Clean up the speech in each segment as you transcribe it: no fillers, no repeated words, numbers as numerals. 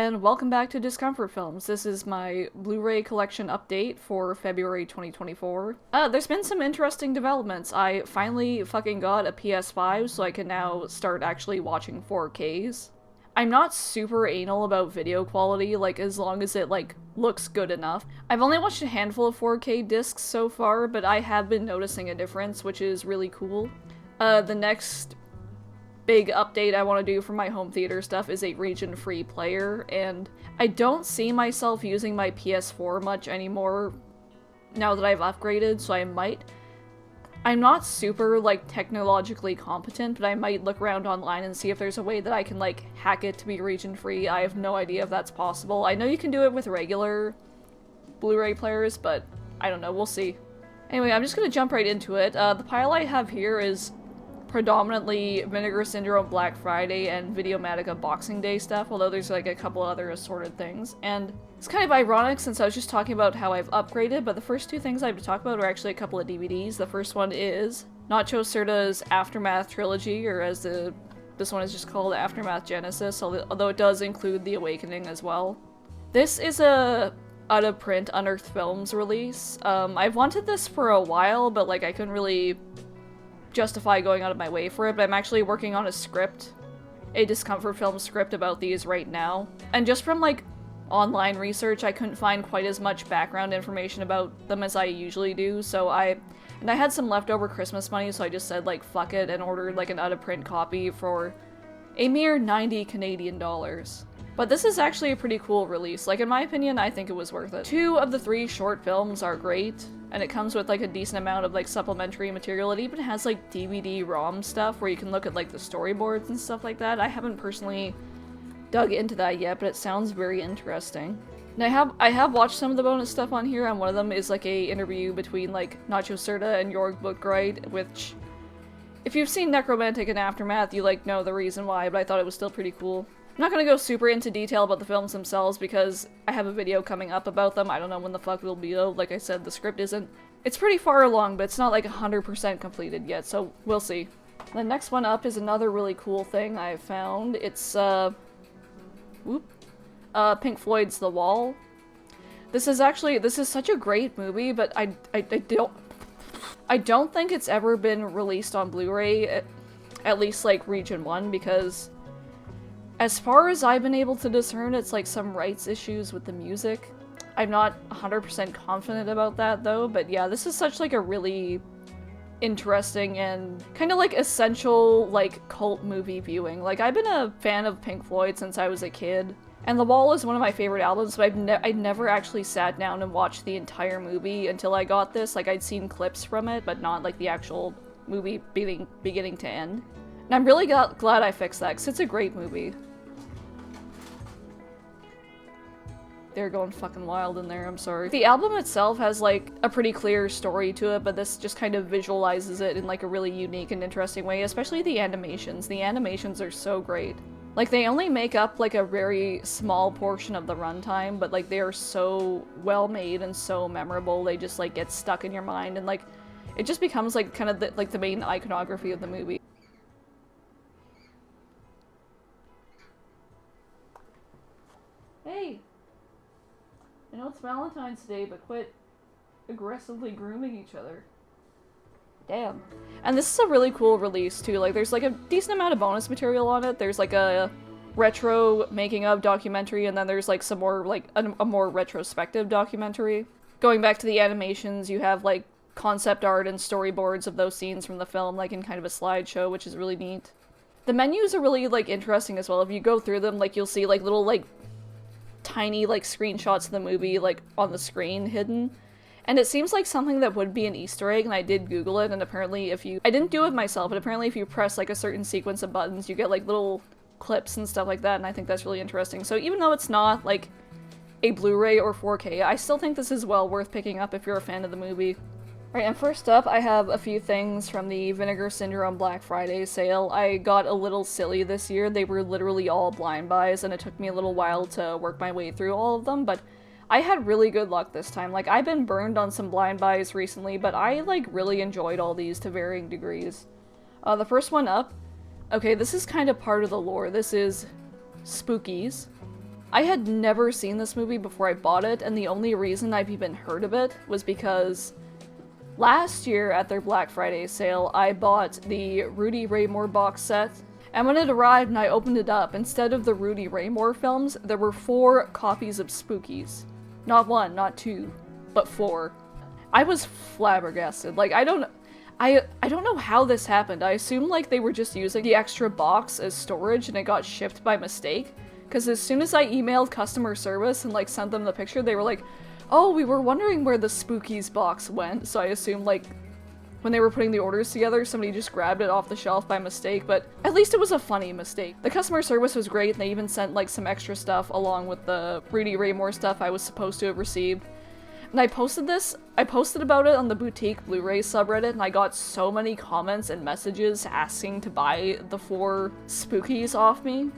and welcome back to Discomfort Films. This is my Blu-ray collection update for February 2024. There's been some interesting developments. I finally fucking got a PS5, so I can now start actually watching 4Ks. I'm not super anal about video quality, like, as long as it, like, looks good enough. I've only watched a handful of 4K discs so far, but I have been noticing a difference, which is really cool. The next big update I want to do for my home theater stuff is a region-free player, and I don't see myself using my PS4 much anymore now that I've upgraded, so I might. I'm not super, like, technologically competent, but I might look around online and see if there's a way that I can, like, hack it to be region-free. I have no idea if that's possible. I know you can do it with regular Blu-ray players, but I don't know, we'll see. Anyway, I'm just gonna jump right into it. The pile I have here is predominantly Vinegar Syndrome Black Friday and Videomatica Boxing Day stuff, although there's like a couple other assorted things. And it's kind of ironic since I was just talking about how I've upgraded, but the first two things I have to talk about are actually a couple of DVDs. The first one is Nacho Cerda's Aftermath Trilogy, or as this one is just called Aftermath Genesis, although it does include The Awakening as well. This is a out-of-print Unearthed Films release. I've wanted this for a while, but like I couldn't really justify going out of my way for it, but I'm actually working on a script, a Discomfort Film script about these right now. And just from like online research, I couldn't find quite as much background information about them as I usually do, so I had some leftover Christmas money, so I just said like fuck it and ordered like an out-of-print copy for a mere 90 Canadian dollars. But this is actually a pretty cool release. Like, in my opinion, I think it was worth it. 2 of the 3 short films are great, and it comes with like a decent amount of like supplementary material. It even has like DVD ROM stuff where you can look at like the storyboards and stuff like that. I haven't personally dug into that yet, but it sounds very interesting. And I have watched some of the bonus stuff on here, and one of them is like a interview between like Nacho Cerda and Jorg Buttgereit, which, if you've seen Necromantic and Aftermath, you like know the reason why, but I thought it was still pretty cool. I'm not gonna go super into detail about the films themselves because I have a video coming up about them. I don't know when the fuck it'll be though. Like I said, the script isn't. It's pretty far along, but it's not like 100% completed yet, so we'll see. The next one up is another really cool thing I found. It's Pink Floyd's The Wall. This is such a great movie, but I don't think it's ever been released on Blu-ray, at least like Region 1, because as far as I've been able to discern, it's like some rights issues with the music. I'm not 100% confident about that though, but yeah, this is such like a really interesting and kind of like essential like cult movie viewing. Like, I've been a fan of Pink Floyd since I was a kid, and The Wall is one of my favorite albums, but I never actually sat down and watched the entire movie until I got this. Like, I'd seen clips from it, but not like the actual movie beginning to end. And I'm really glad I fixed that, because it's a great movie. They're going fucking wild in there, I'm sorry. The album itself has like a pretty clear story to it, but this just kind of visualizes it in like a really unique and interesting way, especially the animations. The animations are so great. Like, they only make up like a very small portion of the runtime, but like they are so well made and so memorable. They just like get stuck in your mind, and like it just becomes like kind of the main iconography of the movie. Hey! I know it's Valentine's Day, but quit aggressively grooming each other. Damn. And this is a really cool release, too. Like, there's like a decent amount of bonus material on it. There's like a retro making-of documentary, and then there's like some more, like, a more retrospective documentary. Going back to the animations, you have like concept art and storyboards of those scenes from the film, like in kind of a slideshow, which is really neat. The menus are really, like, interesting as well. If you go through them, like, you'll see like little, like, tiny like screenshots of the movie like on the screen hidden, and it seems like something that would be an Easter egg, and I did Google it, and apparently I didn't do it myself, but apparently if you press like a certain sequence of buttons, you get like little clips and stuff like that, and I think that's really interesting. So even though it's not like a Blu-ray or 4K, I still think this is well worth picking up if you're a fan of the movie. Alright, and first up, I have a few things from the Vinegar Syndrome Black Friday sale. I got a little silly this year. They were literally all blind buys, and it took me a little while to work my way through all of them, but I had really good luck this time. Like, I've been burned on some blind buys recently, but I, like, really enjoyed all these to varying degrees. The first one up, okay, this is kind of part of the lore. This is Spookies. I had never seen this movie before I bought it, and the only reason I've even heard of it was because last year at their Black Friday sale, I bought the Rudy Ray Moore box set, and when it arrived and I opened it up, instead of the Rudy Ray Moore films, there were 4 copies of Spookies. Not 1, not 2, but 4. I was flabbergasted. Like, I don't know how this happened. I assume like they were just using the extra box as storage and it got shipped by mistake. Because as soon as I emailed customer service and like sent them the picture, they were like, oh, we were wondering where the Spookies box went. So I assumed like when they were putting the orders together, somebody just grabbed it off the shelf by mistake, but at least it was a funny mistake. The customer service was great, and they even sent like some extra stuff along with the Rudy Ray Moore stuff I was supposed to have received. And I posted about it on the Boutique Blu-ray subreddit, and I got so many comments and messages asking to buy the 4 Spookies off me.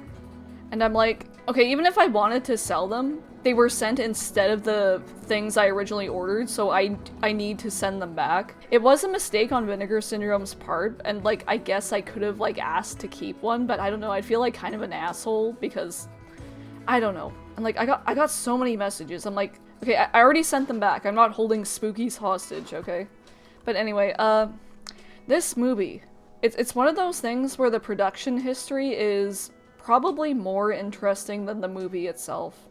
And I'm like, okay, even if I wanted to sell them, they were sent instead of the things I originally ordered, so I need to send them back. It was a mistake on Vinegar Syndrome's part, and like, I guess I could have like asked to keep one, but I don't know, I'd feel like kind of an asshole because, I don't know. And like, I got so many messages, I'm like, okay, I already sent them back, I'm not holding Spookies hostage, okay? But anyway, this movie, it's one of those things where the production history is probably more interesting than the movie itself.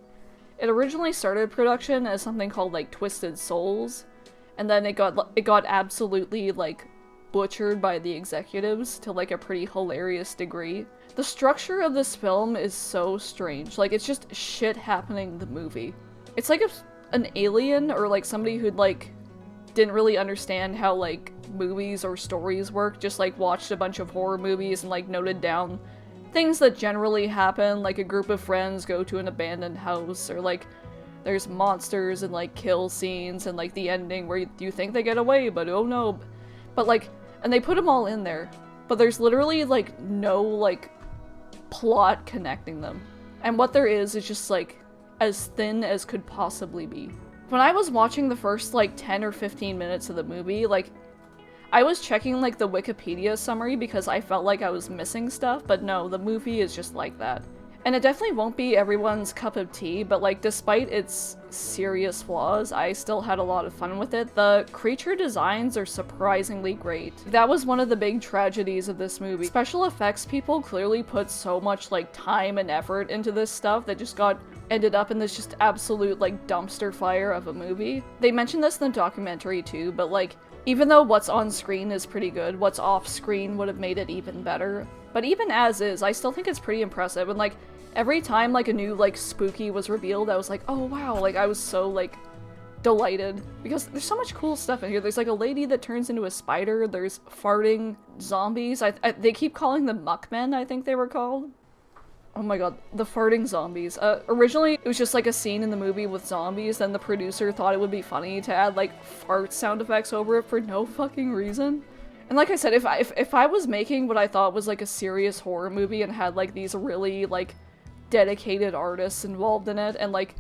It originally started production as something called like Twisted Souls, and then it got absolutely like butchered by the executives to like a pretty hilarious degree. The structure of this film is so strange. Like, it's just shit happening in the movie. It's like if an alien or like somebody who'd like didn't really understand how like movies or stories work just like watched a bunch of horror movies and like noted down things that generally happen, like a group of friends go to an abandoned house, or like there's monsters and like kill scenes and like the ending where you think they get away, but oh no. But like, and they put them all in there, but there's literally like no like plot connecting them. And what there is just like as thin as could possibly be. When I was watching the first like 10 or 15 minutes of the movie, like I was checking like the Wikipedia summary because I felt like I was missing stuff, but no, the movie is just like that. And it definitely won't be everyone's cup of tea, but like despite its serious flaws, I still had a lot of fun with it. The creature designs are surprisingly great. That was one of the big tragedies of this movie. Special effects people clearly put so much like time and effort into this stuff that just ended up in this just absolute like dumpster fire of a movie. They mentioned this in the documentary too, but like even though what's on screen is pretty good, what's off screen would have made it even better. But even as is, I still think it's pretty impressive, and like every time like a new like spooky was revealed, I was like, oh wow, like I was so like delighted because there's so much cool stuff in here. There's like a lady that turns into a spider, there's farting zombies, they keep calling them muckmen, I think they were called. Oh my god, the farting zombies. Originally it was just like a scene in the movie with zombies, then the producer thought it would be funny to add like fart sound effects over it for no fucking reason. And like I said, if I was making what I thought was like a serious horror movie and had like these really like dedicated artists involved in it, and like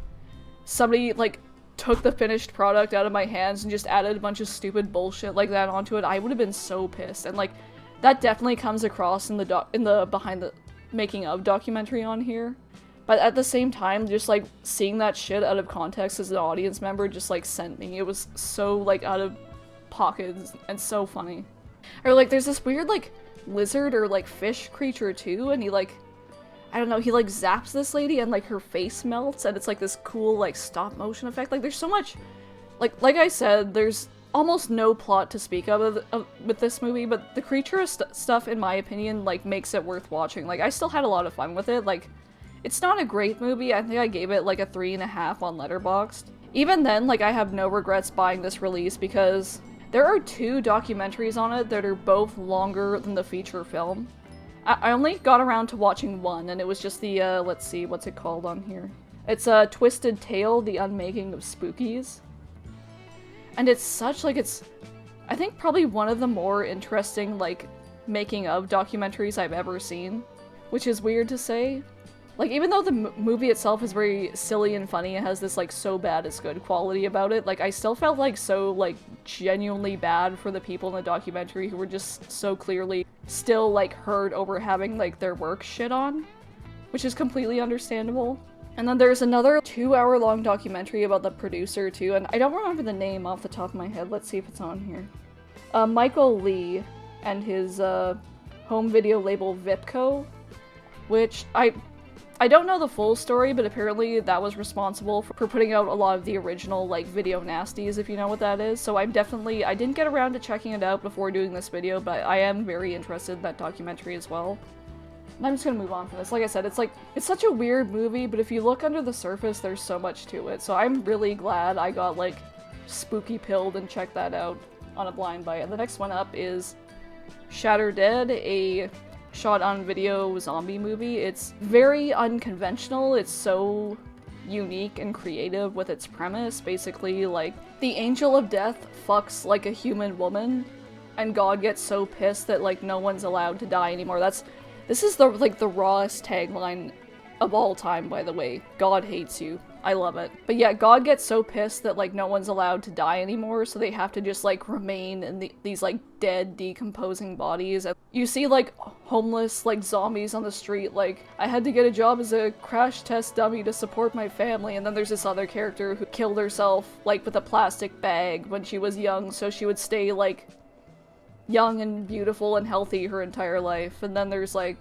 somebody like took the finished product out of my hands and just added a bunch of stupid bullshit like that onto it, I would have been so pissed. And like that definitely comes across in the behind the making of documentary on here. But at the same time, just like seeing that shit out of context as an audience member just like sent me. It was so like out of pocket and so funny. Or like there's this weird like lizard or like fish creature too, and he like, I don't know, he like zaps this lady and like her face melts, and it's like this cool like stop motion effect. Like there's so much, like I said, there's almost no plot to speak of with this movie, but the creature stuff, in my opinion, like makes it worth watching. Like I still had a lot of fun with it. Like it's not a great movie. I think I gave it like a 3.5 on Letterboxd. Even then, like I have no regrets buying this release because there are 2 documentaries on it that are both longer than the feature film. I only got around to watching one, and it was just the, let's see, what's it called on here? It's Twisted Tale, The Unmaking of Spookies. And it's such, like, it's, I think probably one of the more interesting, like, making of documentaries I've ever seen. Which is weird to say. Like, even though the movie itself is very silly and funny, it has this, like, so bad it's good quality about it, like, I still felt, like, so, like, genuinely bad for the people in the documentary who were just so clearly still, like, hurt over having, like, their work shit on. Which is completely understandable. And then there's another 2-hour-long documentary about the producer too, and I don't remember the name off the top of my head. Let's see if it's on here. Michael Lee and his home video label Vipco, which I don't know the full story, but apparently that was responsible for putting out a lot of the original, like, video nasties, if you know what that is. So I didn't get around to checking it out before doing this video, but I am very interested in that documentary as well. And I'm just gonna move on from this. Like I said, it's such a weird movie, but if you look under the surface, there's so much to it. So I'm really glad I got, like, spooky pilled and checked that out on a blind buy. And the next one up is Shatter Dead, a shot on video zombie movie. It's very unconventional. It's so unique and creative with its premise. Basically, like, the angel of death fucks like a human woman, and God gets so pissed that, like, no one's allowed to die anymore. This is the rawest tagline of all time, by the way. God hates you. I love it. But yeah, God gets so pissed that, like, no one's allowed to die anymore, so they have to just, like, remain in these, like, dead, decomposing bodies. And you see, like, homeless, like, zombies on the street, like, I had to get a job as a crash test dummy to support my family, and then there's this other character who killed herself, like, with a plastic bag when she was young, so she would stay, like, young and beautiful and healthy her entire life. And then there's, like,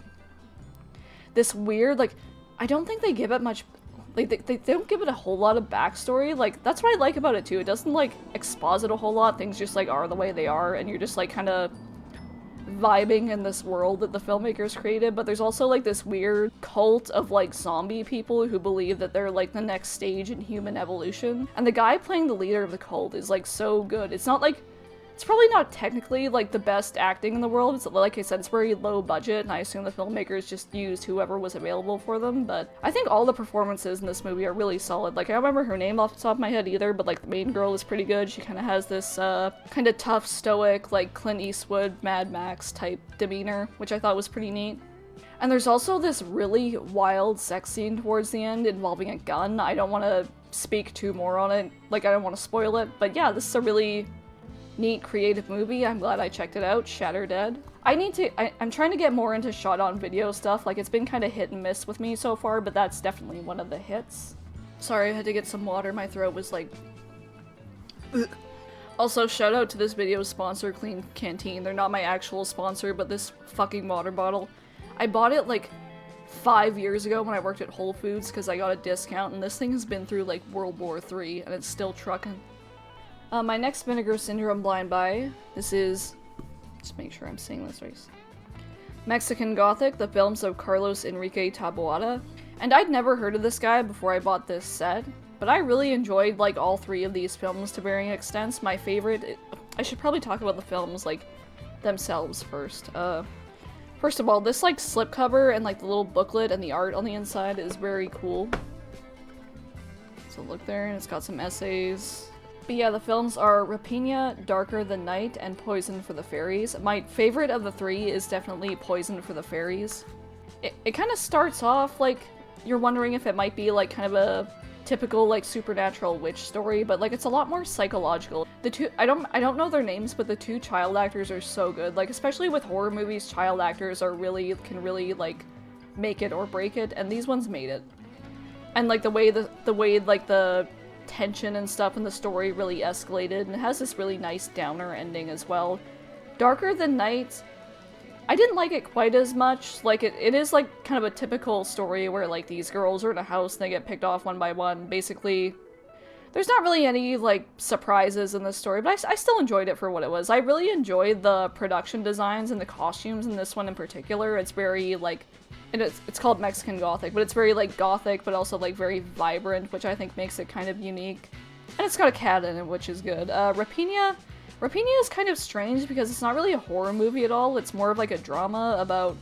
this weird, like, I don't think they give it much, like, they don't give it a whole lot of backstory. Like, that's what I like about it too. It doesn't, like, exposit a whole lot. Things just, like, are the way they are, and you're just, like, kind of vibing in this world that the filmmakers created. But there's also, like, this weird cult of, like, zombie people who believe that they're, like, the next stage in human evolution. And the guy playing the leader of the cult is, like, so good. It's not, like, it's probably not technically, like, the best acting in the world. It's, like I said, it's very low budget, and I assume the filmmakers just used whoever was available for them, but I think all the performances in this movie are really solid. Like, I don't remember her name off the top of my head either, but, like, the main girl is pretty good. She kind of has this, kind of tough, stoic, like, Clint Eastwood, Mad Max type demeanor, which I thought was pretty neat. And there's also this really wild sex scene towards the end involving a gun. I don't want to speak too more on it, like, I don't want to spoil it, but yeah, this is a really neat, creative movie. I'm glad I checked it out. Shatter Dead. I'm trying to get more into shot-on-video stuff. Like, it's been kind of hit and miss with me so far, but that's definitely one of the hits. Sorry, I had to get some water. My throat was like... Ugh. Also, shout out to this video's sponsor, Clean Canteen. They're not my actual sponsor, but this fucking water bottle, I bought it, like, 5 years ago when I worked at Whole Foods because I got a discount, and this thing has been through, like, World War III, and it's still trucking. My next Vinegar Syndrome blind buy, this is, just make sure I'm saying this right, Mexican Gothic, the films of Carlos Enrique Taboada. And I'd never heard of this guy before I bought this set, but I really enjoyed, like, all three of these films to varying extents. My favorite, I should probably talk about the films, like, themselves first. First of all, this, like, slipcover and, like, the little booklet and the art on the inside is very cool. So look there, and it's got some essays. But yeah, the films are Rapinia, Darker Than Night, and Poison for the Fairies. My favorite of the three is definitely Poison for the Fairies. It kind of starts off like you're wondering if it might be like kind of a typical like supernatural witch story, but like it's a lot more psychological. The two, I don't know their names, but the two child actors are so good. Like, especially with horror movies, child actors can really like make it or break it, and these ones made it. And like the way like the tension and stuff in the story really escalated, and it has this really nice downer ending as well. Darker Than Night, I didn't like it quite as much. Like, it is like kind of a typical story where like these girls are in a house and they get picked off one by one. Basically, there's not really any like surprises in this story, but I still enjoyed it for what it was. I really enjoyed the production designs and the costumes in this one in particular. It's very like, and it's called Mexican Gothic, but it's very, like, gothic, but also, like, very vibrant, which I think makes it kind of unique. And it's got a cat in it, which is good. Rapinia is kind of strange because it's not really a horror movie at all. It's more of, like, a drama about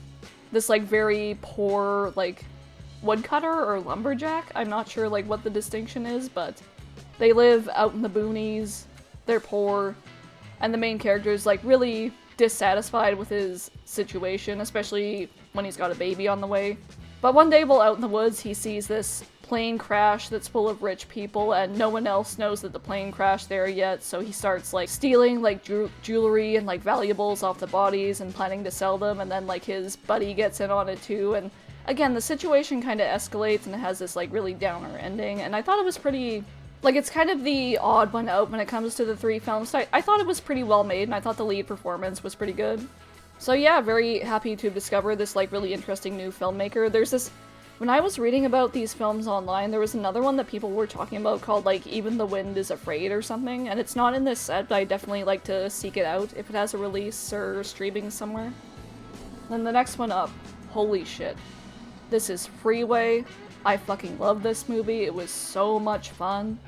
this, like, very poor, like, woodcutter or lumberjack. I'm not sure, like, what the distinction is, but they live out in the boonies, they're poor, and the main character is, like, really dissatisfied with his situation, especially when he's got a baby on the way. But one day while out in the woods, he sees this plane crash that's full of rich people, and no one else knows that the plane crashed there yet, so he starts, like, stealing, like, jewelry and, like, valuables off the bodies and planning to sell them, and then, like, his buddy gets in on it too, and again, the situation kind of escalates and it has this like really downer ending, and I thought it was pretty, like, it's kind of the odd one out when it comes to the 3 films. So I thought it was pretty well made, and I thought the lead performance was pretty good. So yeah, very happy to discover this like really interesting new filmmaker. There's this, when I was reading about these films online, there was another one that people were talking about called like Even the Wind is Afraid or something, and it's not in this set, but I definitely like to seek it out if it has a release or streaming somewhere. Then the next one up, holy shit. This is Freeway. I fucking love this movie. It was so much fun.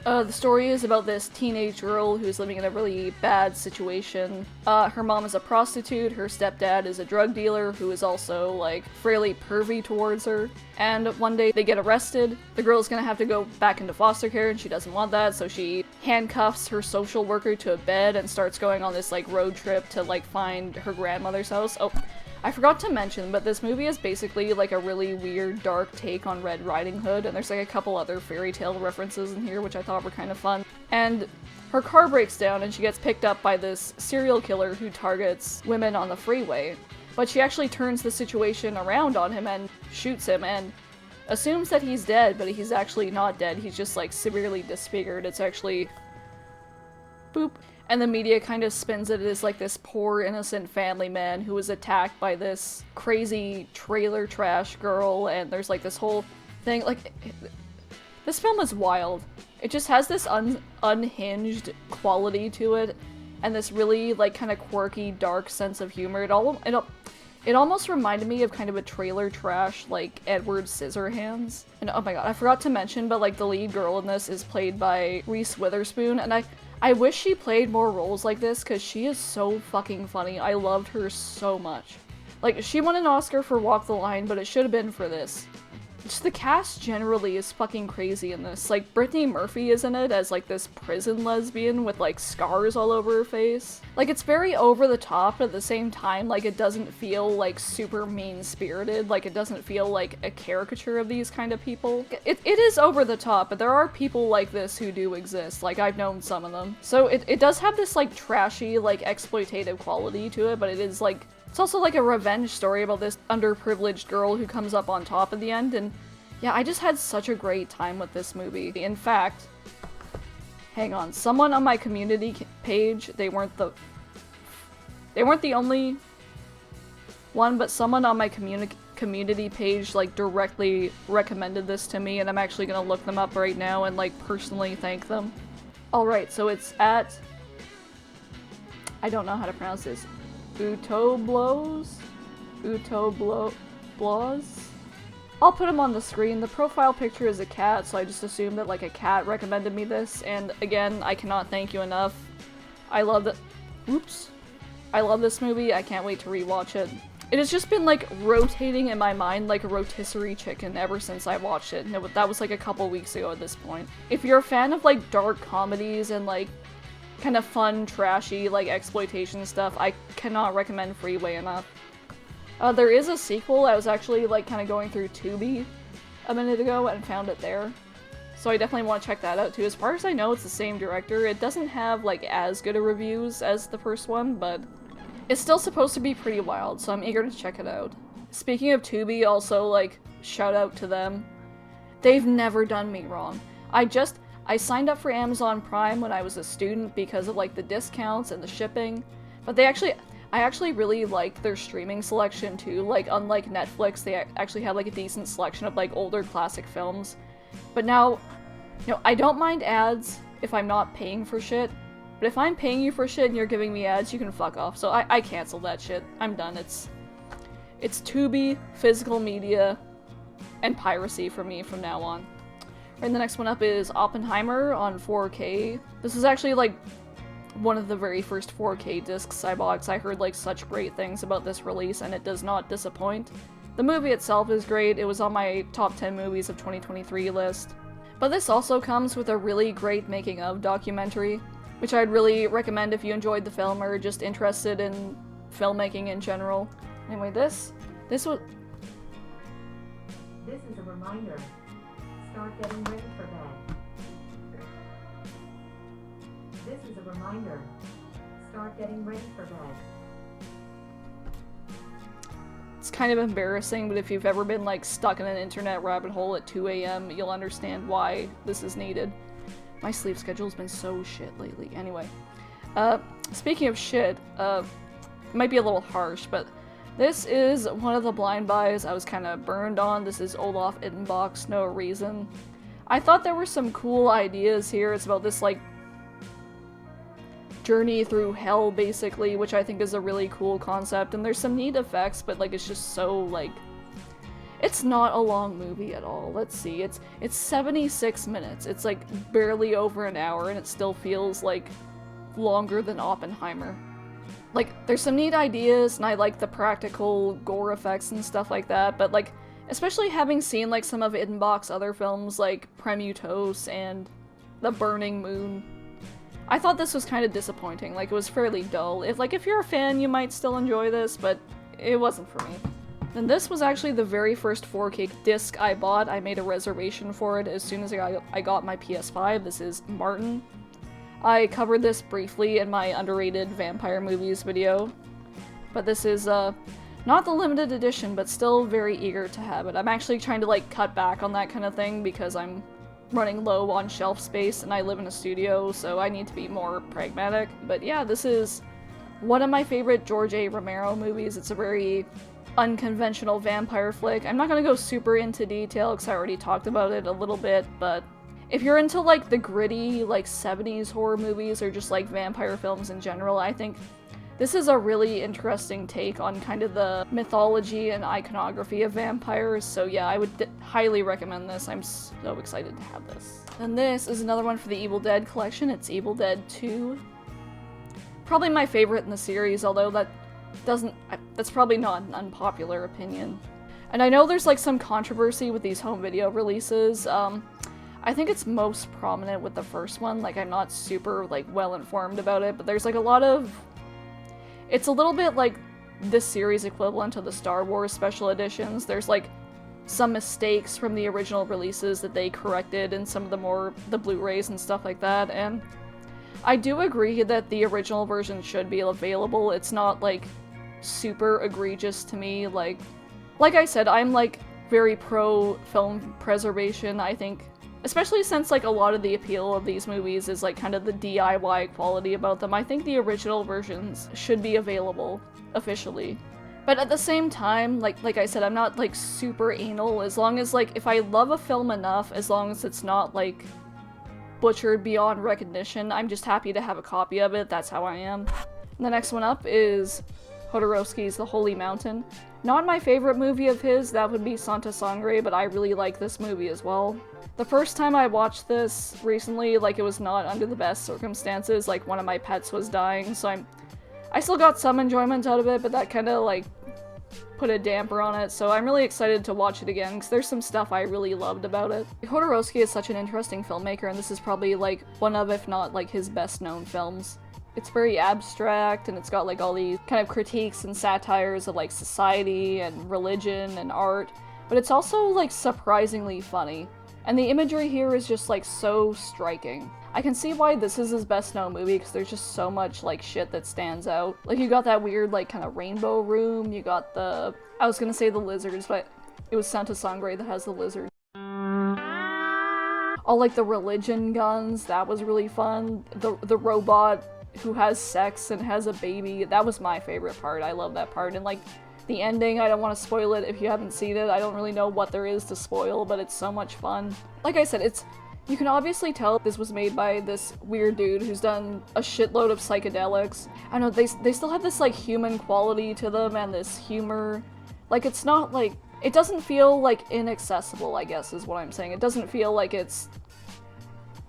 The story is about this teenage girl who's living in a really bad situation. Her mom is a prostitute, her stepdad is a drug dealer who is also, like, fairly pervy towards her. And one day they get arrested. The girl's gonna have to go back into foster care and she doesn't want that, so she handcuffs her social worker to a bed and starts going on this, like, road trip to, like, find her grandmother's house. Oh, I forgot to mention, but this movie is basically like a really weird, dark take on Red Riding Hood, and there's like a couple other fairy tale references in here, which I thought were kind of fun. And her car breaks down and she gets picked up by this serial killer who targets women on the freeway. But she actually turns the situation around on him and shoots him and assumes that he's dead, but he's actually not dead. He's just like severely disfigured. It's actually... boop. And the media kind of spins it as like this poor innocent family man who was attacked by this crazy trailer trash girl, and there's like this whole thing. Like, this film is wild. It just has this unhinged quality to it, and this really like kind of quirky, dark sense of humor. It almost reminded me of kind of a trailer trash like Edward Scissorhands. And oh my god, I forgot to mention, but like the lead girl in this is played by Reese Witherspoon, and I wish she played more roles like this because she is so fucking funny. I loved her so much. Like, she won an Oscar for Walk the Line, but it should have been for this. Just the cast generally is fucking crazy in this. Like, Brittany Murphy is in it as like this prison lesbian with like scars all over her face. Like, it's very over the top, but at the same time, like, it doesn't feel like super mean-spirited. Like, it doesn't feel like a caricature of these kind of people. It is over the top, but there are people like this who do exist. Like, I've known some of them. So it does have this like trashy, like exploitative quality to it, but it is like, it's also like a revenge story about this underprivileged girl who comes up on top at the end, and yeah, I just had such a great time with this movie. In fact, hang on, someone on my community page, they weren't the only one, but someone on my community page like directly recommended this to me, and I'm actually gonna look them up right now and like personally thank them. Alright, so it's at, I don't know how to pronounce this, Utoblos? I'll put him on the screen. The profile picture is a cat, so I just assumed that like a cat recommended me this, and again, I cannot thank you enough. I love I love this movie. I can't wait to rewatch it. It has just been like rotating in my mind like a rotisserie chicken ever since I watched it. No, that was like a couple weeks ago at this point. If you're a fan of like dark comedies and like kind of fun, trashy, like exploitation stuff, I cannot recommend Freeway enough. There is a sequel. I was actually like kind of going through Tubi a minute ago and found it there. So I definitely want to check that out too. As far as I know, it's the same director. It doesn't have like as good a reviews as the first one, but it's still supposed to be pretty wild, so I'm eager to check it out. Speaking of Tubi, also like shout out to them. They've never done me wrong. I signed up for Amazon Prime when I was a student because of like the discounts and the shipping, but I actually really liked their streaming selection too. Like, unlike Netflix, they actually had like a decent selection of like older classic films. But now, I don't mind ads if I'm not paying for shit, but if I'm paying you for shit and you're giving me ads, you can fuck off. So I canceled that shit. I'm done. It's Tubi, physical media, and piracy for me from now on. And the next one up is Oppenheimer on 4K. This is actually like one of the very first 4K discs I bought, because I heard like such great things about this release, and it does not disappoint. The movie itself is great. It was on my top 10 movies of 2023 list. But this also comes with a really great making of documentary, which I'd really recommend if you enjoyed the film or just interested in filmmaking in general. Anyway, this was... This is a reminder. Start getting ready for bed. This is a reminder. Start getting ready for bed. kind of embarrassing, but if you've ever been like stuck in an internet rabbit hole at 2 a.m., you'll understand why this is needed. My sleep schedule's been so shit lately. Anyway, speaking of shit, it might be a little harsh, but this is one of the blind buys I was kind of burned on. This is Olaf Ittenbach's No Reason. I thought there were some cool ideas here. It's about this, like, journey through hell, basically, which I think is a really cool concept, and there's some neat effects, but, like, it's just so, like... It's not a long movie at all. Let's see, it's 76 minutes. It's, like, barely over an hour, and it still feels, like, longer than Oppenheimer. Like, there's some neat ideas, and I like the practical gore effects and stuff like that, but, like, especially having seen, like, some of Ittenbach's other films, like Prometheus and The Burning Moon, I thought this was kind of disappointing. Like, it was fairly dull. If you're a fan, you might still enjoy this, but it wasn't for me. And this was actually the very first 4K disc I bought. I made a reservation for it as soon as I got my PS5. This is Martin. I covered this briefly in my underrated vampire movies video, but this is, not the limited edition, but still very eager to have it. I'm actually trying to, like, cut back on that kind of thing because I'm running low on shelf space and I live in a studio, so I need to be more pragmatic. But yeah, this is one of my favorite George A. Romero movies. It's a very unconventional vampire flick. I'm not gonna go super into detail because I already talked about it a little bit, but if you're into, like, the gritty, like, 70s horror movies or just, like, vampire films in general, I think this is a really interesting take on kind of the mythology and iconography of vampires, so yeah, I would highly recommend this. I'm so excited to have this. And this is another one for the Evil Dead collection. It's Evil Dead 2. Probably my favorite in the series, although that's probably not an unpopular opinion. And I know there's, like, some controversy with these home video releases. I think it's most prominent with the first one. Like, I'm not super, like, well informed about it, but there's, like, a lot of... It's a little bit like this series equivalent to the Star Wars special editions. There's, like, some mistakes from the original releases that they corrected in some of the Blu-rays and stuff like that, and I do agree that the original version should be available. It's not, like, super egregious to me. Like I said, I'm, like, very pro film preservation. I think, especially since, like, a lot of the appeal of these movies is, like, kind of the DIY quality about them, I think the original versions should be available officially. But at the same time, like I said, I'm not, like, super anal. As long as, like, if I love a film enough, as long as it's not, like, butchered beyond recognition, I'm just happy to have a copy of it. That's how I am. And the next one up is Jodorowsky's The Holy Mountain. Not my favorite movie of his, that would be Santa Sangre, but I really like this movie as well. The first time I watched this recently, like, it was not under the best circumstances. Like, one of my pets was dying, so I still got some enjoyment out of it, but that kind of, like, put a damper on it, so I'm really excited to watch it again, because there's some stuff I really loved about it. Jodorowsky is such an interesting filmmaker, and this is probably, like, one of, if not, like, his best-known films. It's very abstract, and it's got, like, all these kind of critiques and satires of, like, society and religion and art, but it's also, like, surprisingly funny. And the imagery here is just, like, so striking. I can see why this is his best-known movie, because there's just so much, like, shit that stands out. Like, you got that weird, like, kind of rainbow room, you got I was gonna say the lizards, but it was Santa Sangre that has the lizards. All, like, the religion guns, that was really fun. The robot who has sex and has a baby, that was my favorite part. I love that part. And, like, the ending, I don't want to spoil it if you haven't seen it. I don't really know what there is to spoil, but it's so much fun. Like I said, you can obviously tell this was made by this weird dude who's done a shitload of psychedelics. I don't know, they still have this, like, human quality to them and this humor. Like, it's not, like, it doesn't feel, like, inaccessible, I guess is what I'm saying. It doesn't feel like it's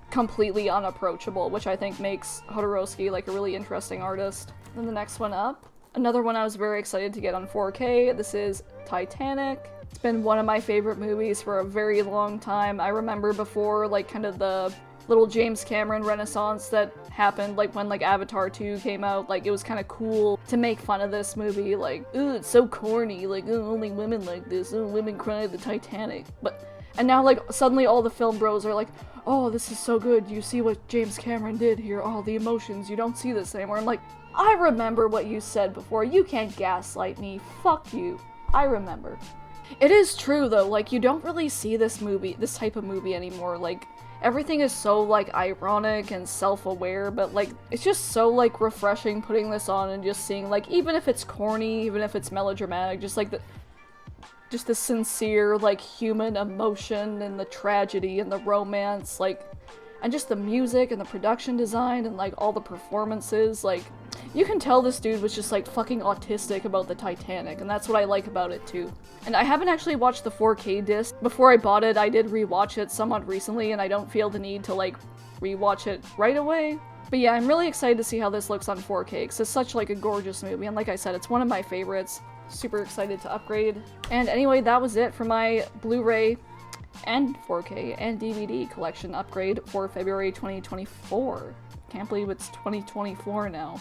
completely unapproachable, which I think makes Jodorowsky, like, a really interesting artist. Then the next one up, another one I was very excited to get on 4K. This is Titanic. It's been one of my favorite movies for a very long time. I remember before, like, kind of the little James Cameron renaissance that happened, like, when, like, Avatar 2 came out, like, it was kind of cool to make fun of this movie, like, ooh, it's so corny, like, ooh, only women like this, ooh, women cry at the Titanic. And now, like, suddenly all the film bros are like, oh, this is so good, you see what James Cameron did here, all the emotions, you don't see this anymore. I'm like, I remember what you said before, you can't gaslight me, fuck you. I remember. It is true though, like you don't really see this type of movie anymore. Like everything is so like ironic and self-aware, but like it's just so like refreshing putting this on and just seeing like, even if it's corny, even if it's melodramatic, just like the sincere like human emotion and the tragedy and the romance, like, and just the music and the production design and like all the performances. Like you can tell this dude was just like fucking autistic about the Titanic, and that's what I like about it too. And I haven't actually watched the 4K disc. Before I bought it, I did rewatch it somewhat recently, and I don't feel the need to like rewatch it right away. But yeah, I'm really excited to see how this looks on 4K, because it's such like a gorgeous movie, and like I said, it's one of my favorites. Super excited to upgrade. And anyway, that was it for my Blu-ray and 4K and DVD collection upgrade for February 2024. Can't believe it's 2024 now.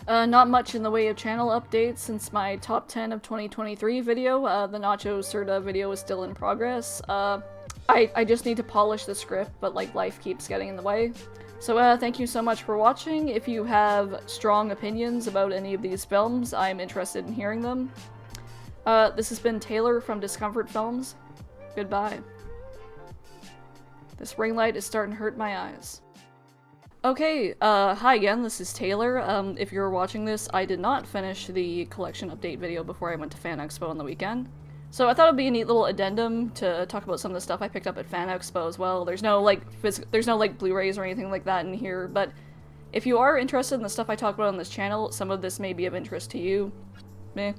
Not much in the way of channel updates since my top 10 of 2023 video. The Nacho Serta video is still in progress. I just need to polish the script, but like life keeps getting in the way. So thank you so much for watching. If you have strong opinions about any of these films, I'm interested in hearing them. This has been Taylor from Discomfort Films. Goodbye. This ring light is starting to hurt my eyes. Okay, hi again, this is Taylor. If you're watching this, I did not finish the collection update video before I went to Fan Expo on the weekend. So I thought it'd be a neat little addendum to talk about some of the stuff I picked up at Fan Expo as well. There's no like Blu-rays or anything like that in here, but if you are interested in the stuff I talk about on this channel, some of this may be of interest to you. Meh.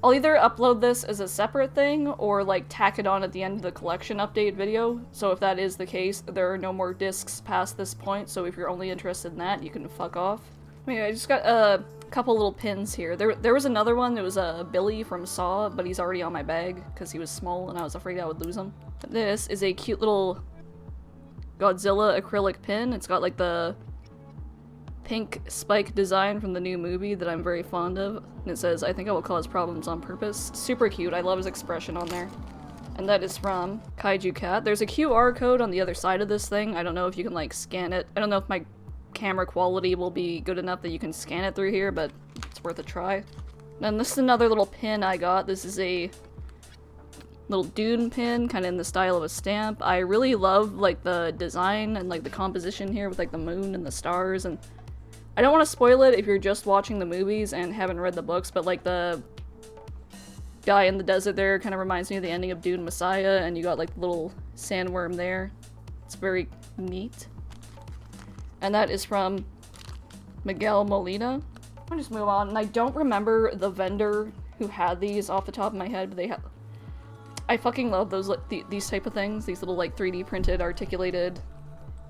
I'll either upload this as a separate thing, or like tack it on at the end of the collection update video. So if that is the case, there are no more discs past this point, so if you're only interested in that, you can fuck off. I just got a couple little pins here. There was another one that was a Billy from Saw, but he's already on my bag because he was small and I was afraid I would lose him. This is a cute little Godzilla acrylic pin. It's got like the pink spike design from the new movie that I'm very fond of. And it says, "I think I will cause problems on purpose." Super cute. I love his expression on there. And that is from Kaiju Cat. There's a QR code on the other side of this thing. I don't know if you can like scan it. I don't know if my camera quality will be good enough that you can scan it through here, but it's worth a try. And this is another little pin I got. This is a little Dune pin, kind of in the style of a stamp. I really love like the design and like the composition here with like the moon and the stars, and I don't want to spoil it if you're just watching the movies and haven't read the books, but like the guy in the desert there kind of reminds me of the ending of Dune Messiah, and you got like the little sandworm there. It's very neat. And that is from Miguel Molina. I'll just move on. And I don't remember the vendor who had these off the top of my head, but they have. I fucking love those these type of things. These little like 3D printed articulated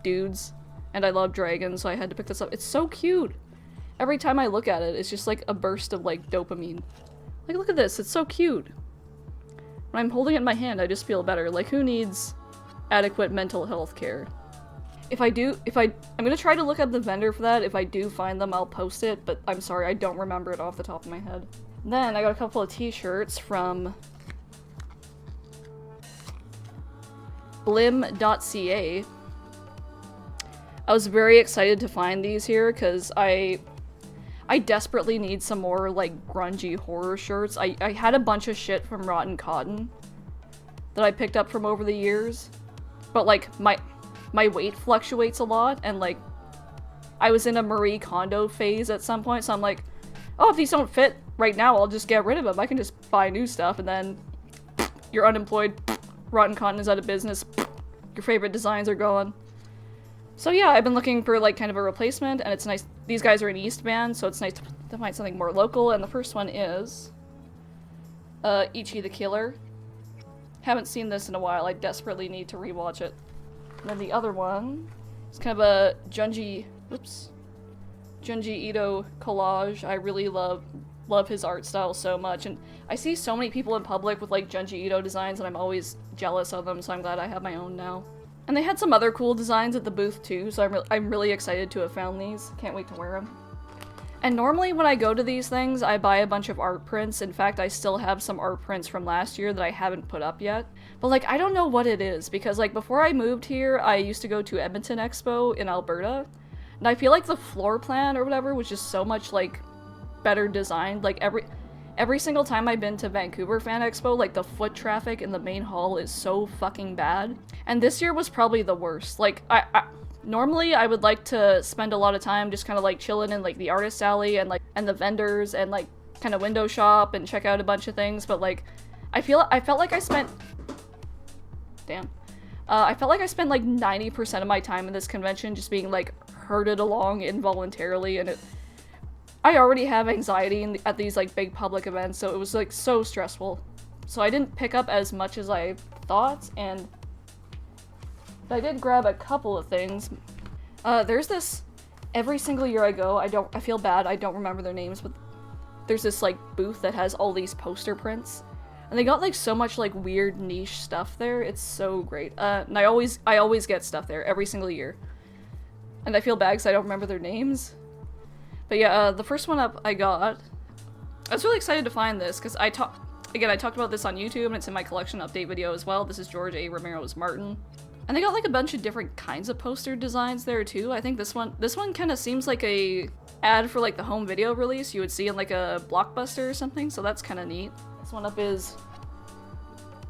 dudes. And I love dragons, so I had to pick this up. It's so cute. Every time I look at it, it's just like a burst of like dopamine. Like look at this, it's so cute. When I'm holding it in my hand, I just feel better. Like who needs adequate mental health care? I'm gonna try to look up the vendor for that. If I do find them, I'll post it, but I'm sorry, I don't remember it off the top of my head. Then I got a couple of t-shirts from blim.ca. I was very excited to find these here because I desperately need some more like grungy horror shirts. I had a bunch of shit from Rotten Cotton that I picked up from over the years, but like my weight fluctuates a lot, and like I was in a Marie Kondo phase at some point, so I'm like, oh, if these don't fit right now, I'll just get rid of them. I can just buy new stuff, and then you're unemployed, Rotten Cotton is out of business, your favorite designs are gone. So yeah, I've been looking for like kind of a replacement, and it's nice. These guys are in East Van, so it's nice to find something more local, and the first one is Ichi the Killer. Haven't seen this in a while, I desperately need to rewatch it. And then the other one is kind of a Junji Ito collage. I really love his art style so much, and I see so many people in public with like Junji Ito designs, and I'm always jealous of them, so I'm glad I have my own now. And they had some other cool designs at the booth too, so I'm really excited to have found these. Can't wait to wear them. And normally when I go to these things, I buy a bunch of art prints. In fact, I still have some art prints from last year that I haven't put up yet. But like, I don't know what it is, because like before I moved here, I used to go to Edmonton Expo in Alberta, and I feel like the floor plan or whatever was just so much like better designed. Like Every single time I've been to Vancouver Fan Expo, like the foot traffic in the main hall is so fucking bad. And this year was probably the worst. Like, normally I would like to spend a lot of time just kind of like chilling in like the artist alley and the vendors and like kind of window shop and check out a bunch of things, but like I felt like I spent I felt like I spent like 90% of my time in this convention just being like herded along involuntarily, and I already have anxiety at these like big public events, so it was like so stressful. So I didn't pick up as much as I thought, and I did grab a couple of things. There's this, every single year I go, I feel bad, I don't remember their names, but there's this like booth that has all these poster prints. And they got like so much like weird niche stuff there. It's so great. And I always get stuff there every single year. And I feel bad because I don't remember their names. But yeah, the first one up I got, I was really excited to find this because I talked about this on YouTube and it's in my collection update video as well. This is George A. Romero's Martin. And they got like a bunch of different kinds of poster designs there too. I think this one kind of seems like a ad for like the home video release you would see in like a Blockbuster or something, so that's kind of neat. This one up is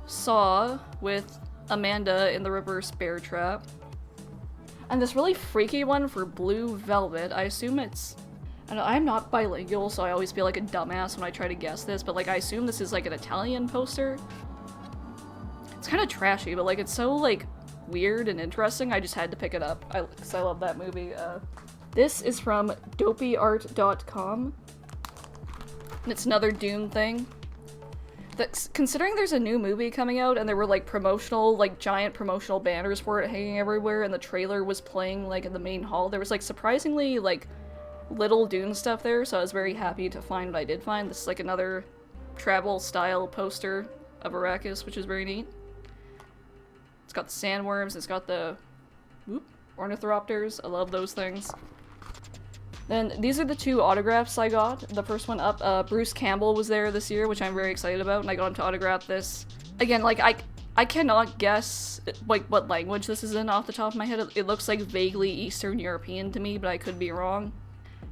Saw with Amanda in the reverse bear trap. And this really freaky one for Blue Velvet. I assume it's... And I'm not bilingual, so I always feel like a dumbass when I try to guess this, but like I assume this is like an Italian poster. It's kind of trashy, but like it's so like weird and interesting, I just had to pick it up because I love that movie. This is from dopeyart.com, and it's another Dune thing. Considering there's a new movie coming out and there were like giant promotional banners for it hanging everywhere and the trailer was playing like in the main hall, there was like surprisingly like little Dune stuff there, so I was very happy to find what I did find. This is like another travel style poster of Arrakis, which is very neat. It's got the sandworms, it's got the ornithopters. I love those things. Then these are the two autographs I got. The first one up, Bruce Campbell was there this year, which I'm very excited about, and I got him to autograph this. Again, like I cannot guess like what language this is in off the top of my head. It looks like vaguely Eastern European to me, but I could be wrong.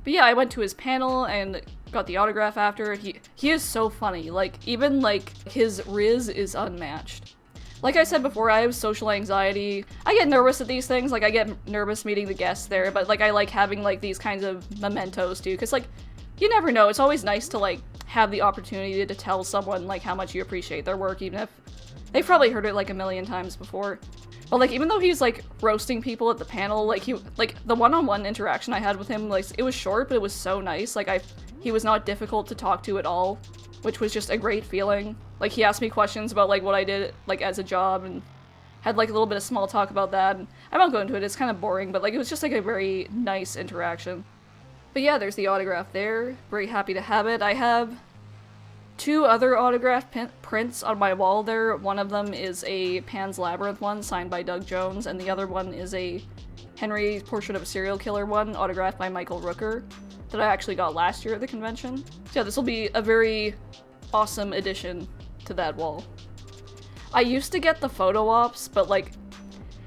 But yeah, I went to his panel and got the autograph after. He is so funny. Like even like his riz is unmatched. Like I said before, I have social anxiety. I get nervous at these things, like I get nervous meeting the guests there, but like I like having like these kinds of mementos too, because like you never know, it's always nice to like have the opportunity to tell someone like how much you appreciate their work, even if they've probably heard it like a million times before. But like even though he's like roasting people at the panel, like the one-on-one interaction I had with him, like it was short, but it was so nice. Like he was not difficult to talk to at all, which was just a great feeling. Like, he asked me questions about, like, what I did, like, as a job, and had, like, a little bit of small talk about that, and I won't go into it, it's kind of boring, but, like, it was just, like, a very nice interaction. But yeah, there's the autograph there. Very happy to have it. I have two other autograph prints on my wall there. One of them is a Pan's Labyrinth one, signed by Doug Jones, and the other one is a Henry Portrait of a Serial Killer one, autographed by Michael Rooker, that I actually got last year at the convention. So yeah, this will be a very awesome addition to that wall. I used to get the photo ops, but like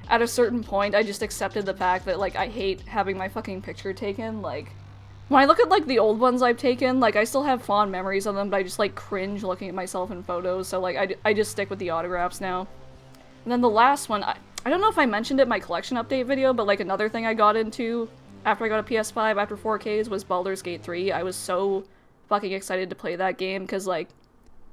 at a certain point I just accepted the fact that like I hate having my fucking picture taken. Like when I look at like the old ones I've taken, like I still have fond memories of them, but I just like cringe looking at myself in photos, so like I just stick with the autographs now. And then the last one, I don't know if I mentioned it in my collection update video, but like another thing I got into after I got a PS5 after 4Ks was Baldur's Gate 3. I was so fucking excited to play that game because like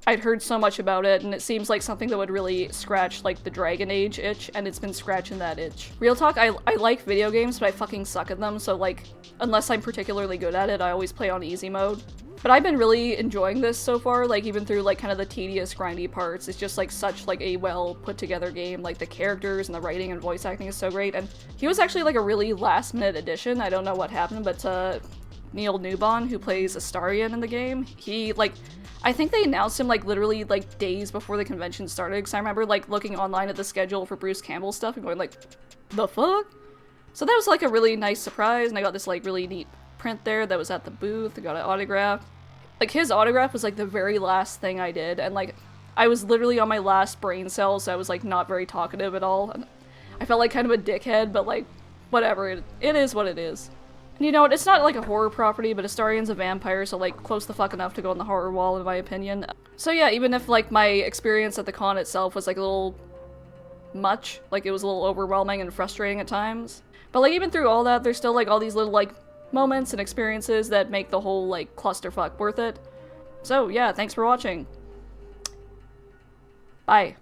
I'd heard so much about it, and it seems like something that would really scratch, like, the Dragon Age itch, and it's been scratching that itch. Real talk, I like video games, but I fucking suck at them, so, like, unless I'm particularly good at it, I always play on easy mode. But I've been really enjoying this so far, like, even through, like, kind of the tedious, grindy parts. It's just, like, such, like, a well-put-together game. Like, the characters and the writing and voice acting is so great, and he was actually, like, a really last-minute addition. I don't know what happened, but, Neil Newbon, who plays Astarion in the game, he, like, I think they announced him, like, literally, like, days before the convention started, because I remember, like, looking online at the schedule for Bruce Campbell stuff and going, like, the fuck? So that was, like, a really nice surprise, and I got this, like, really neat print there that was at the booth. I got an autograph. Like, his autograph was, like, the very last thing I did, and, like, I was literally on my last brain cell, so I was, like, not very talkative at all. And I felt like kind of a dickhead, but, like, whatever. It is what it is. And you know what, it's not like a horror property, but Astarion's a vampire, so like close the fuck enough to go on the horror wall in my opinion. So yeah, even if like my experience at the con itself was like a little much, like it was a little overwhelming and frustrating at times, but like even through all that, there's still like all these little like moments and experiences that make the whole like clusterfuck worth it. So yeah, thanks for watching. Bye.